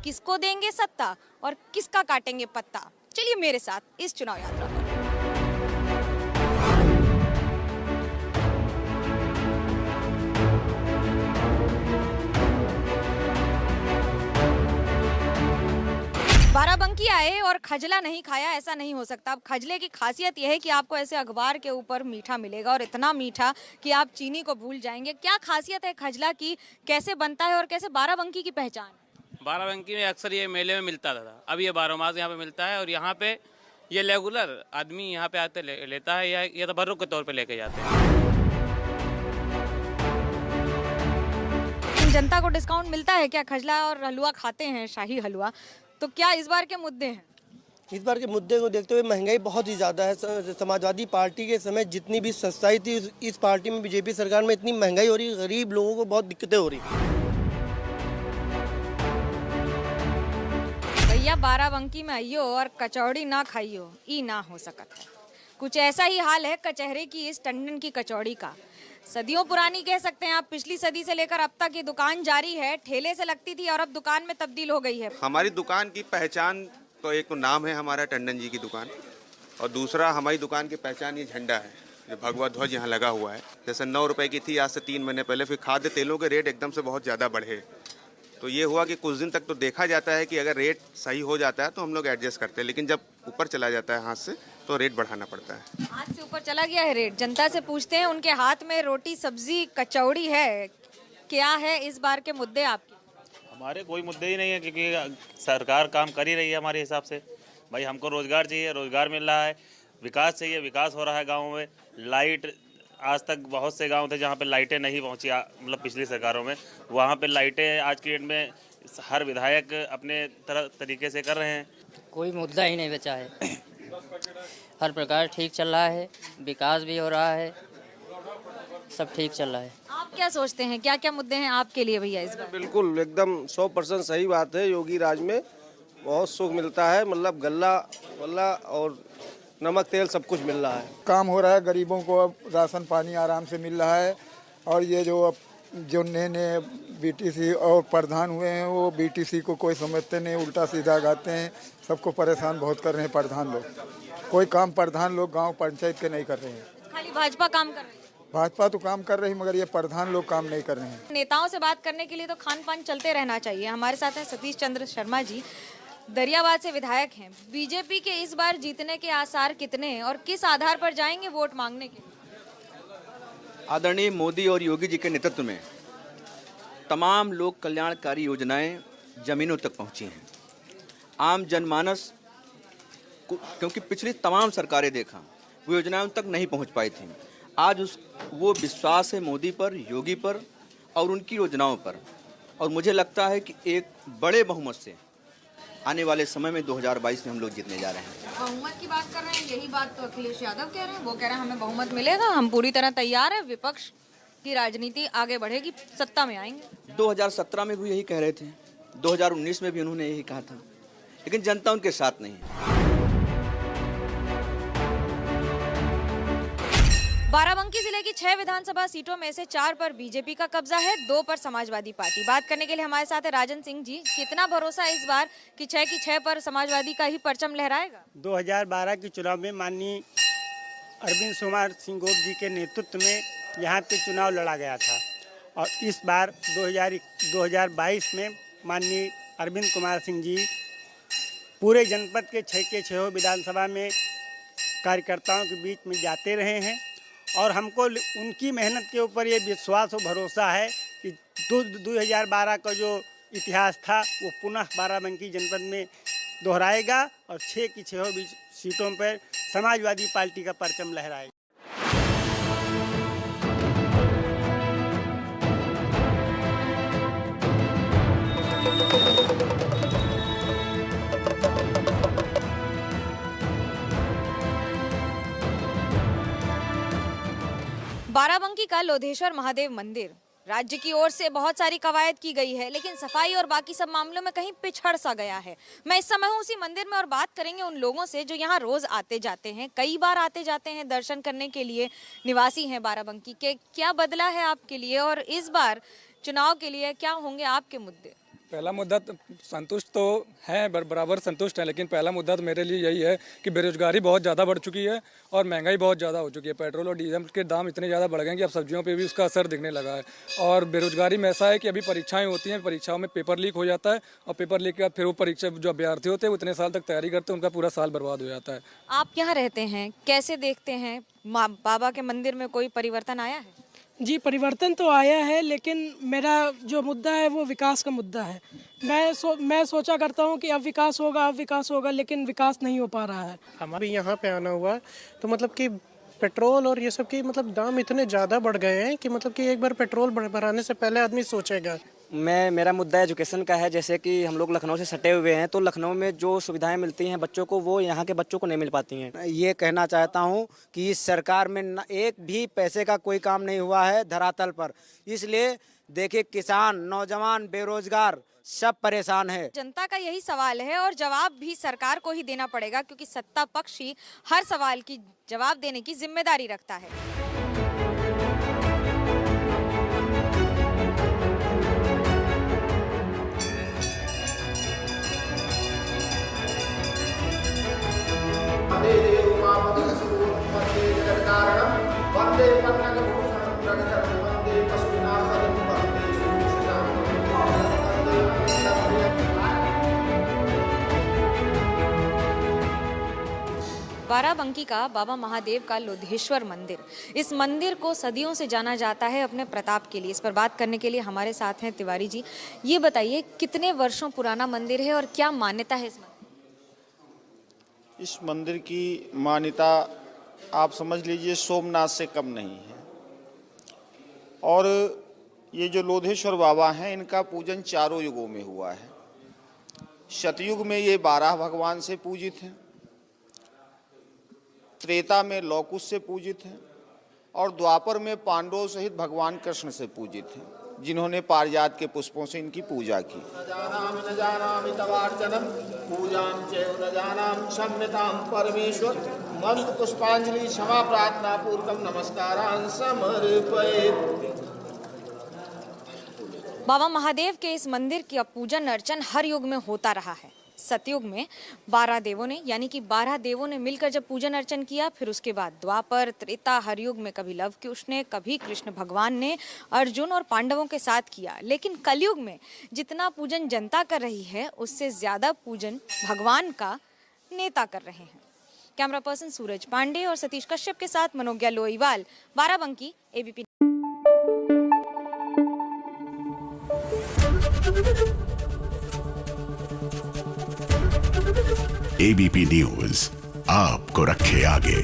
किसको देंगे सत्ता और किसका काटेंगे पत्ता। चलिए मेरे साथ इस चुनाव यात्रा पर। बाराबंकी आए और खजला नहीं खाया, ऐसा नहीं हो सकता। अब खजले की खासियत यह है कि आपको ऐसे अखबार के ऊपर मीठा मिलेगा और इतना मीठा कि आप चीनी को भूल जाएंगे। क्या खासियत है खजला की, कैसे बनता है और कैसे बाराबंकी की पहचान है? बाराबंकी में अक्सर ये मेले में मिलता था, अब ये 12 मास यहाँ पे मिलता है और यहाँ पे ये रेगुलर आदमी यहाँ पे आते लेता है या ये तबर्रुक के तौर पे लेके जाते हैं। जनता को डिस्काउंट मिलता है क्या? खजला और हलवा खाते हैं, शाही हलवा, तो क्या इस बार के मुद्दे हैं? इस बार के मुद्दे को देखते हुए महंगाई बहुत ही ज़्यादा है। समाजवादी पार्टी के समय जितनी भी सस्ताई थी, इस पार्टी में बीजेपी सरकार में इतनी महंगाई हो रही, गरीब लोगों को बहुत दिक्कतें हो रही। भैया बाराबंकी में आइयो और कचौड़ी ना खाइयो, ई ना हो सकत है। कुछ ऐसा ही हाल है कचहरे की इस टंडन की कचौड़ी का। सदियों पुरानी कह सकते हैं आप, पिछली सदी से लेकर अब तक ये दुकान जारी है। ठेले से लगती थी और अब दुकान में तब्दील हो गई है। हमारी दुकान की पहचान तो एक तो नाम है हमारा टंडन जी की दुकान, और दूसरा हमारी दुकान की पहचान ये झंडा है जो भगवा ध्वज यहाँ लगा हुआ है। जैसे 9 रुपए की थी आज से 3 महीने पहले, फिर खाद्य तेलों के रेट एकदम से बहुत ज़्यादा बढ़े, तो ये हुआ कि कुछ दिन तक तो देखा जाता है कि अगर रेट सही हो जाता है तो हम लोग एडजस्ट करते हैं, लेकिन जब ऊपर चला जाता है हाथ से तो रेट बढ़ाना पड़ता है। हाथ से ऊपर चला गया है रेट। जनता से पूछते हैं, उनके हाथ में रोटी सब्जी कचौड़ी है, क्या है इस बार के मुद्दे आपके? हमारे कोई मुद्दे ही नहीं है, क्योंकि सरकार काम कर ही रही है हमारे हिसाब से। भाई हमको रोजगार चाहिए, रोजगार मिल रहा है। विकास चाहिए, विकास हो रहा है गाँव में। लाइट, आज तक बहुत से गांव थे जहां पे लाइटें नहीं पहुंची, मतलब पिछली सरकारों में, वहां पे लाइटें आज की डेट में हर विधायक अपने तरीके से कर रहे हैं। कोई मुद्दा ही नहीं बचा है। हर प्रकार ठीक चल रहा है, विकास भी हो रहा है, सब ठीक चल रहा है। आप क्या सोचते हैं, क्या क्या मुद्दे हैं आपके लिए भैया इस बार? बिल्कुल एकदम 100% सही बात है। योगी राज में बहुत सुख मिलता है, मतलब गल्ला वल्ला और नमक तेल सब कुछ मिल रहा है। काम हो रहा है, गरीबों को अब राशन पानी आराम से मिल रहा है। और ये जो नए नए बीटीसी और प्रधान हुए हैं, वो बीटीसी को कोई समझते नहीं, उल्टा सीधा गाते हैं, सबको परेशान बहुत कर रहे हैं प्रधान लोग। कोई काम प्रधान लोग गांव पंचायत के नहीं कर रहे हैं, खाली भाजपा काम कर रही है। भाजपा तो काम कर रही है, मगर ये प्रधान लोग काम नहीं कर रहे हैं। नेताओं से बात करने के लिए तो खान पान चलते रहना चाहिए। हमारे साथ हैं सतीश चंद्र शर्मा जी, दरियाबाद से विधायक हैं। बीजेपी के इस बार जीतने के आसार कितने और किस आधार पर जाएंगे वोट मांगने के? आदरणीय मोदी और योगी जी के नेतृत्व में तमाम लोक कल्याणकारी योजनाएं जमीनों तक पहुंची हैं। आम जनमानस क्योंकि पिछली तमाम सरकारें देखा, वो योजनाएं उन तक नहीं पहुंच पाई थी। आज वो विश्वास है मोदी पर, योगी पर और उनकी योजनाओं पर, और मुझे लगता है कि एक बड़े बहुमत से आने वाले समय में 2022 में हम लोग जीतने जा रहे हैं। बहुमत की बात कर रहे हैं, यही बात तो अखिलेश यादव कह रहे हैं। वो कह रहे हैं हमें बहुमत मिलेगा, हम पूरी तरह तैयार है, विपक्ष की राजनीति आगे बढ़ेगी, सत्ता में आएंगे। 2017 में भी यही कह रहे थे, 2019 में भी उन्होंने यही कहा था, लेकिन जनता उनके साथ नहीं है। बाराबंकी जिले की 6 विधानसभा सीटों में से 4 पर बीजेपी का कब्जा है, 2 पर समाजवादी पार्टी। बात करने के लिए हमारे साथ है राजन सिंह जी। कितना भरोसा है इस बार कि 6 की 6 पर समाजवादी का ही परचम लहराएगा? 2012 के चुनाव में माननीय अरविंद कुमार सिंह गोप जी के नेतृत्व में यहाँ पे चुनाव लड़ा गया था, और इस बार 2022 में माननीय अरविंद कुमार सिंह जी पूरे जनपद के 6 के 6 विधानसभा में कार्यकर्ताओं के बीच में जाते रहे हैं, और हमको उनकी मेहनत के ऊपर ये विश्वास और भरोसा है कि 2012 का जो इतिहास था वो पुनः बाराबंकी जनपद में दोहराएगा और 6 की 6 सीटों पर समाजवादी पार्टी का परचम लहराएगा। बाराबंकी का लोधेश्वर महादेव मंदिर राज्य की ओर से बहुत सारी कवायद की गई है, लेकिन सफाई और बाकी सब मामलों में कहीं पिछड़ सा गया है। मैं इस समय हूँ उसी मंदिर में और बात करेंगे उन लोगों से जो यहाँ रोज आते जाते हैं, कई बार आते जाते हैं दर्शन करने के लिए, निवासी हैं बाराबंकी के। क्या बदला है आपके लिए और इस बार चुनाव के लिए क्या होंगे आपके मुद्दे? पहला मुद्दा तो संतुष्ट तो है, बराबर संतुष्ट है, लेकिन पहला मुद्दा तो मेरे लिए यही है कि बेरोजगारी बहुत ज़्यादा बढ़ चुकी है और महंगाई बहुत ज़्यादा हो चुकी है। पेट्रोल और डीजल के दाम इतने ज़्यादा बढ़ गए हैं कि अब सब्जियों पे भी उसका असर दिखने लगा है। और बेरोजगारी में ऐसा है कि अभी परीक्षाएं होती हैं, परीक्षाओं में पेपर लीक हो जाता है और पेपर लीक के बाद फिर वो परीक्षा जो अभ्यर्थी होते हैं वो इतने साल तक तैयारी करते हैं, उनका पूरा साल बर्बाद हो जाता है। आप यहाँ रहते हैं, कैसे देखते हैं बाबा के मंदिर में कोई परिवर्तन आया है? जी, परिवर्तन तो आया है, लेकिन मेरा जो मुद्दा है वो विकास का मुद्दा है। मैं सोचा करता हूँ कि अब विकास होगा, लेकिन विकास नहीं हो पा रहा है। हमारे यहाँ पे आना हुआ तो मतलब कि पेट्रोल और ये सब की मतलब दाम इतने ज़्यादा बढ़ गए हैं कि मतलब कि एक बार पेट्रोल भराने से पहले आदमी सोचेगा। मेरा मुद्दा एजुकेशन का है। जैसे कि हम लोग लखनऊ से सटे हुए हैं, तो लखनऊ में जो सुविधाएं मिलती हैं बच्चों को, वो यहाँ के बच्चों को नहीं मिल पाती हैं। ये कहना चाहता हूँ कि इस सरकार में एक भी पैसे का कोई काम नहीं हुआ है धरातल पर। इसलिए देखिए, किसान, नौजवान, बेरोजगार सब परेशान है। जनता का यही सवाल है और जवाब भी सरकार को ही देना पड़ेगा, क्योंकि सत्ता पक्ष ही हर सवाल की जवाब देने की जिम्मेदारी रखता है। बाराबंकी का बाबा महादेव का लोधेश्वर मंदिर, इस मंदिर को सदियों से जाना जाता है अपने प्रताप के लिए। इस पर बात करने के लिए हमारे साथ हैं तिवारी जी। ये बताइए, कितने वर्षों पुराना मंदिर है और क्या मान्यता है इस मंदिर? इस मंदिर की मान्यता आप समझ लीजिए सोमनाथ से कम नहीं है। और ये जो लोधेश्वर बाबा हैं, इनका पूजन चारों युगों में हुआ है। सतयुग में ये 12 भगवान से पूजित हैं, त्रेता में लौकुश से पूजित हैं और द्वापर में पांडवों सहित भगवान कृष्ण से पूजित हैं, जिन्होंने पारिजात के पुष्पों से इनकी पूजा की। परमेश्वर मंत्र पुष्पांजलि क्षमा प्रार्थना पूर्वक नमस्कारान् समर्पयेत्। बाबा महादेव के इस मंदिर की पूजन अर्चन हर युग में होता रहा है। सतयुग में 12 देवों ने, यानी कि 12 देवों ने मिलकर जब पूजन अर्चन किया, फिर उसके बाद द्वापर, त्रेता, हर युग में कभी लवकुश ने, कभी कृष्ण भगवान ने अर्जुन और पांडवों के साथ किया। लेकिन कलयुग में जितना पूजन जनता कर रही है, उससे ज्यादा पूजन भगवान का नेता कर रहे हैं। कैमरा पर्सन सूरज पांडे और सतीश कश्यप के साथ Manogya Loiwal, Barabanki, ABP. ABP news आपको रखे आगे।